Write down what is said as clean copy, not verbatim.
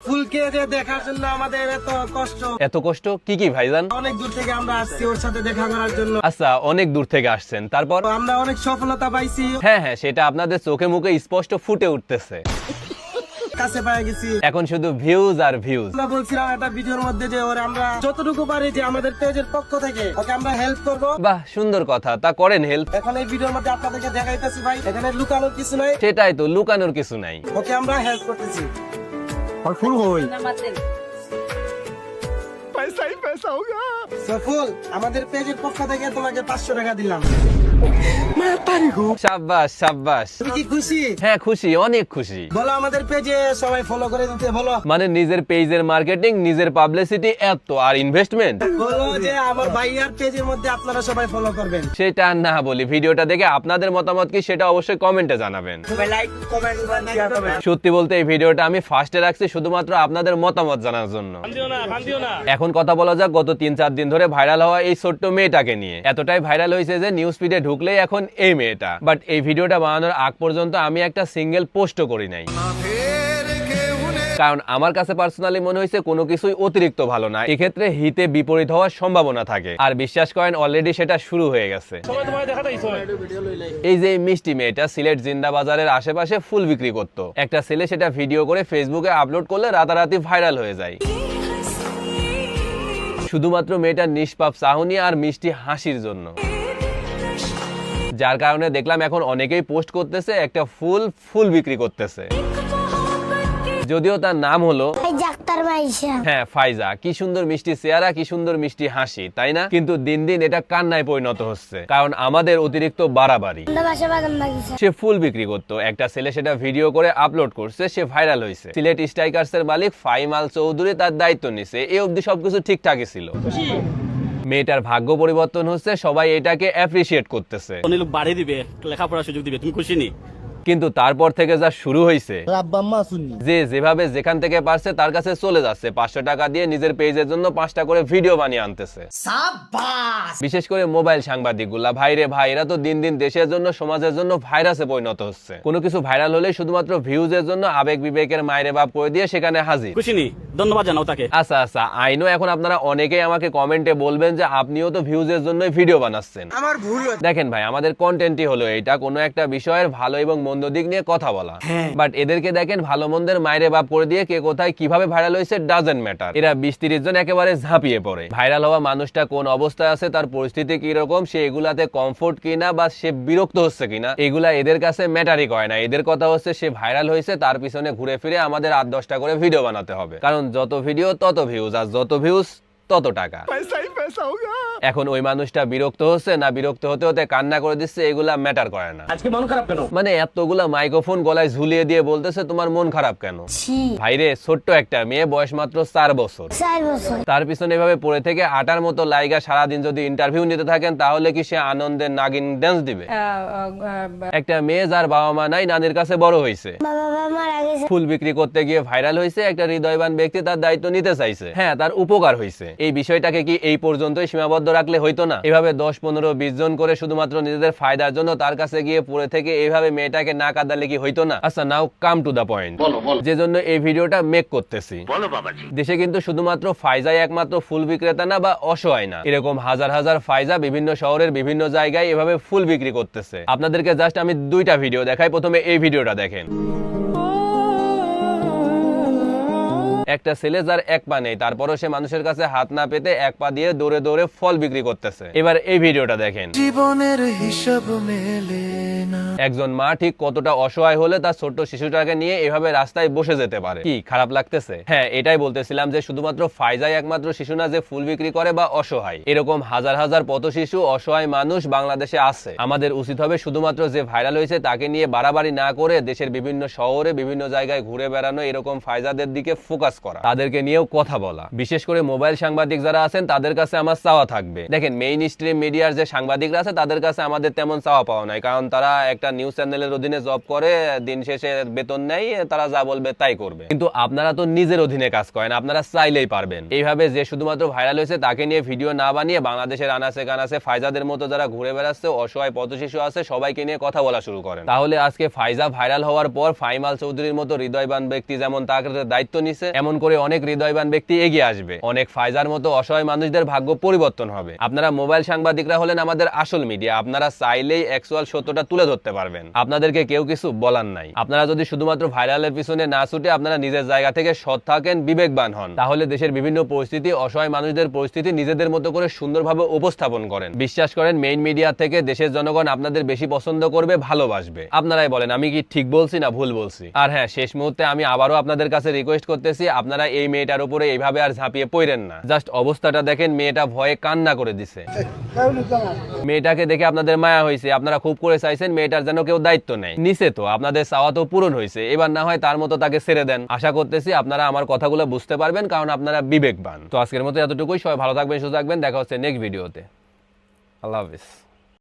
ফুলকে যে দেখার জন্য আমাদের এত কষ্ট কি কি ভাইজান? অনেক দূর থেকে আমরা আসছি ওর সাথে দেখা করার জন্য। আচ্ছা, অনেক দূর থেকে আসছেন, তারপর? আমরা অনেক সফলতা পাইছি। হ্যাঁ, সেটা আপনাদের চোখে মুখে স্পষ্ট ফুটে উঠতেছে। কাছে পেয়ে গেছি, এখন শুধু ভিউজ আর ভিউজ। আমরা বলছিলাম একটা ভিডিওর মধ্যে যে ওরে আমরা যতটুকু পারি যে আমাদের পেজের পক্ষ থেকে ওকে আমরা হেল্প করব। বাহ, সুন্দর কথা, তা করেন হেল্প। এখন এই ভিডিওর মধ্যে আপনাদেরকে দেখাইতেছি ভাই, এখানে লুকানোর কিছু নাই। সেটাই তো, লুকানোর কিছু নাই। ওকে আমরা হেল্প করতেছি। আর ফুল হই পয়সাই পয়সা হোগা। সফল, আমাদের পেজের পক্ষ থেকে তোমাকে 500 টাকা দিলাম। শাবাশ শাবাশ। তুমি কি খুশি? হ্যাঁ খুশি, অনেক খুশি। বলো আমাদের পেজে সবাই ফলো করে দিতে বলো। মানে নিজের পেজের মার্কেটিং, নিজের পাবলিসিটি, এত আর ইনভেস্টমেন্ট। বলো যে আমার ভাইয়ার পেজের মধ্যে আপনারা সবাই ফলো করবেন। সেটা না বলি, ভিডিওটা দেখে আপনাদের মতামত কি সেটা অবশ্যই কমেন্টে জানাবেন। লাইক কমেন্ট শেয়ার করবেন। সত্যি বলতে এই ভিডিওটা আমি ফার্স্টে রাখছি শুধুমাত্র আপনাদের মতামত জানার জন্য। এখন কথা বলা যাক গত 3-4 দিন ধরে ভাইরাল হওয়া এই ছোট্ট মেয়েটাকে নিয়ে। এতটাই ভাইরাল হয়েছে যে নিউজ ফিডে ঢুকলেই এখন এই মেয়েটা। বাট এই ভিডিওটা বানানোর আগ পর্যন্ত আমি একটা সিঙ্গেল পোস্টও করি নাই, কারণ আমার কাছে পার্সোনালি মনে হয়েছে কোনো কিছুই অতিরিক্ত ভালো না, এক্ষেত্রে হিতে বিপরীত হওয়ার সম্ভাবনা থাকে। আর বিশ্বাস করেন অলরেডি সেটা শুরু হয়ে গেছে। এই যে মিষ্টি মেয়েটা সিলেট জিন্দা বাজারের আশেপাশে ফুল বিক্রি করতো, একটা ছেলে সেটা ভিডিও করে ফেসবুকে আপলোড করলে রাতারাতি ভাইরাল হয়ে যায়, শুধুমাত্র মেয়েটার নিষ্পাপ চাহনি আর মিষ্টি হাসির জন্য। যার কারণে দেখলাম এখন অনেকেই পোস্ট করতেছে একটা ফুল বিক্রি করতেছে, যদিও তার নাম হলো হ্যাঁ ফাইজা। কি সুন্দর মিষ্টি চেহারা, কি সুন্দর মিষ্টি হাসি, তাই না? কিন্তু দিন দিন এটা কান্নায় পরিণত হচ্ছে, কারণ আমাদের অতিরিক্ত বাড়াবাড়ি। সে ফুল বিক্রি করতো, একটা ছেলে সেটা ভিডিও করে আপলোড করছে, সে ভাইরাল হয়েছে। সিলেট স্ট্রাইকার্স এর মালিক ফাইমাল চৌধুরী তার দায়িত্ব নিছে, এই অবধি সবকিছু ঠিকঠাকই ছিল। মেয়েটার ভাগ্য পরিবর্তন হচ্ছে, সবাই এটাকে অ্যাপ্রিসিয়েট করতেছে, বাড়ি দিবে, লেখাপড়ার সুযোগ দিবে, তুমি খুশি নি? কিন্তু তারপর থেকে যা শুরু হয়েছে, যে যেভাবে যেখান থেকে পারছে তার কাছে চলে যাচ্ছে, 500 টাকা দিয়ে নিজের পেজের জন্য 5টা করে ভিডিও বানিয়ে আনতেছে। বিশেষ করে মোবাইল সাংবাদিক গুলা, ভাইরে ভাই, এরা তো দিন দিন দেশের জন্য সমাজের জন্য ভাইরাসে পরিণত হচ্ছে। কোনো কিছু ভাইরাল হলে শুধুমাত্র ভিউজের জন্য আবেগ বিবেকের মায়েরে বাপ করে দিয়ে সেখানে হাজির। খুশি নি? ধন্যবাদ জানাও তাকে। আচ্ছা, আইনো এখন আপনারা অনেকেই আমাকে কমেন্টে বলবেন যে আপনিও তো ভিউজের জন্য ভিডিও বানাচ্ছেন। আমার ভুল। দেখেন ভাই, আমাদের কন্টেন্টই হলো এটা, কোনো একটা বিষয়ের ভালো এবং মন্দ দিক নিয়ে কথা বলা। বাট এদেরকে দেখেন ভালো মন্দের মায়েরে বাপ করে দিয়ে কে কোথায় কিভাবে ভাইরাল হয়েছে ডাজেন্ট ম্যাটার। এরা 20-30 জন একেবারে ঝাঁপিয়ে পড়ে। ভাইরাল হওয়া মানুষটা কোন অবস্থায় আছে, তার পরিস্থিতি কি রকম, সে এগুলাতে কমফোর্ট কিনা বা সে বিরক্ত হচ্ছে কিনা, এগুলা এদের কাছে ম্যাটারই করে না। এদের কথা হচ্ছে সে ভাইরাল হয়েছে, তার পিছনে ঘুরে ফিরে আমাদের 8-10টা করে ভিডিও বানাতে হবে, কারণ যত ভিডিও তত ভিউজ, আর যত ভিউজ তত টাকা। এখন ওই মানুষটা বিরক্ত হচ্ছে না, বিরক্ত হতে হতে কান্না করে দিচ্ছে, এগুলা ম্যাটার করে না। আজকে মন খারাপ কেন? মানে এতগুলা মাইক্রোফোন গলায় ঝুলিয়ে দিয়ে বলতেছে তোমার মন খারাপ কেন? ভাইরে, ছোট্ট একটা মেয়ে, বয়স মাত্র 4 বছর, তার পিছনে এভাবে পড়ে থেকে 8টার মতো লাইগা সারাদিন যদি ইন্টারভিউ নিতে থাকেন, তাহলে কি সে আনন্দের নাগিন ড্যান্স দিবে? একটা মেয়ে যার বাবা মা নাই, নানির কাছে বড় হয়েছে, ফুল বিক্রি করতে গিয়ে ভাইরাল হয়েছে, একটা হৃদয়বান ব্যক্তি তার দায়িত্ব নিতে চাইছে, হ্যাঁ তার উপকার হয়েছে। এই বিষয়টাকে কি এই পর্যন্তই সীমাবদ্ধ রাখলে হইতো না? এভাবে 10-15-20 জন করে শুধুমাত্র নিজেদের ফায়দার জন্য তার কাছে গিয়ে পড়ে থেকে এইভাবে মেয়েটাকে না কাঁদালে কি হইতো না? আচ্ছা, নাও কাম টু দা পয়েন্ট, যে জন্য এই ভিডিওটা মেক করতেছি। দেশে কিন্তু শুধুমাত্র ফায়জাই একমাত্র ফুল বিক্রেতা না বা অসহায় না, এরকম হাজার হাজার ফায়জা বিভিন্ন শহরের বিভিন্ন জায়গায় এভাবে ফুল বিক্রি করতেছে। আপনাদেরকে জাস্ট আমি 2টা ভিডিও দেখাই। প্রথমে এই ভিডিওটা দেখেন। একটা ছেলে যার এক পা নেই, তারপরও সে মানুষের কাছে হাত না পেতে এক পা দিয়ে দৌড়ে দৌড়ে ফল বিক্রি করতেছে। এবার এই ভিডিওটা দেখেন। জীবনের হিসাব মেলে না। একজন মা ঠিক কতটা অসহায় হলে তার ছোট্ট শিশুটাকে নিয়ে এভাবে রাস্তায় বসে যেতে পারে। কি খারাপ লাগতেছে? হ্যাঁ, এটাই বলতেছিলাম যে শুধুমাত্র ফায়জাই একমাত্র শিশু না যে ফুল বিক্রি করে বা অসহায়। এরকম হাজার হাজার পথ শিশু, অসহায় মানুষ বাংলাদেশে আছে। আমাদের উচিত হবে শুধুমাত্র যে ভাইরাল হয়েছে তাকে নিয়ে বাড়াবাড়ি না করে দেশের বিভিন্ন শহরে বিভিন্ন জায়গায় ঘুরে বেড়ানো, এরকম ফায়জাদের দিকে ফোকাস করা, তাদেরকে নিয়েও কথা বলা। বিশেষ করে মোবাইল সাংবাদিক যারা আছেন তাদের কাছে আমার চাওয়া থাকবে। দেখেন, মেইন স্ট্রিম মিডিয়ার যে সাংবাদিকরা আছে তাদের কাছে আমাদের তেমন চাওয়া পাওয়া নাই, কারণ তারা একটা নিউজ চ্যানেলের অধীনে জব করে, দিন শেষে বেতন নেই, তারা যা বলবে তাই করবে। কিন্তু আপনারা তো নিজের অধীনে কাজ করেন, আপনারা চাইলেই পারবেন। এইভাবে যে শুধুমাত্র ভাইরাল হয়েছে তাকে নিয়ে ভিডিও না বানিয়ে বাংলাদেশের আনাচে কানাচে ফায়জাদের মতো যারা ঘুরে বেড়াচ্ছে, অসহায় পথ শিশু আছে, সবাইকে নিয়ে কথা বলা শুরু করেন, তাহলে আজকে ফায়জা ভাইরাল হওয়ার পর ফাইমাল চৌধুরীর মতো হৃদয়বান ব্যক্তি যেমন তার দায়িত্ব নিছে, এমন এমন করে অনেক হৃদয়বান ব্যক্তি এগিয়ে আসবে, অনেক ফায়জার মতো অসহায় মানুষদের ভাগ্য পরিবর্তন হবে। আপনারা মোবাইল সাংবাদিকরা হলেন আমাদের আসল মিডিয়া, আপনারা চাইলেই অ্যাকচুয়াল সত্যটা তুলে ধরতে পারবেন। আপনাদেরকে কেউ কিছু বলার নাই। আপনারা যদি শুধুমাত্র ভাইরালের পিছনে না ছুটে আপনারা নিজের জায়গা থেকে সৎ থাকেন, বিবেকবান হন, তাহলে দেশের বিভিন্ন পরিস্থিতি, অসহায় মানুষদের পরিস্থিতি নিজেদের মতো করে সুন্দরভাবে উপস্থাপন করেন। বিশ্বাস করেন, মেইন মিডিয়া থেকে দেশের জনগণ আপনাদের বেশি পছন্দ করবে, ভালোবাসবে। আপনারাই বলেন আমি কি ঠিক বলছি না ভুল বলছি? আর হ্যাঁ, শেষ মুহূর্তে আমি আবারও আপনাদের কাছে রিকোয়েস্ট করতেছি, আপনারা এই মেয়েটার উপরে এইভাবে আর ঝাঁপিয়ে পড়েন না। জাস্ট অবস্থাটা দেখেন, মেয়েটা ভয়ে কান্না করে দিছে। মেয়েটাকে দেখে আপনাদের মায়া হয়েছে, আপনারা খুব করে চাইছেন মেয়েটার যেন কেউ দায়িত্ব নেয়। নিচে তো আপনাদের চাওয়া তো পূরণ হয়েছে, এবার না হয় তার মতো তাকে ছেড়ে দেন। আশা করতেছি আপনারা আমার কথাগুলো বুঝতে পারবেন, কারণ আপনারা বিবেকবান। তো আজকের মতো এতটুকুই। সবাই ভালো থাকবেন, সুস্থ থাকবেন। দেখা হচ্ছে নেক্সট ভিডিওতে। আল্লাহ হাফিজ।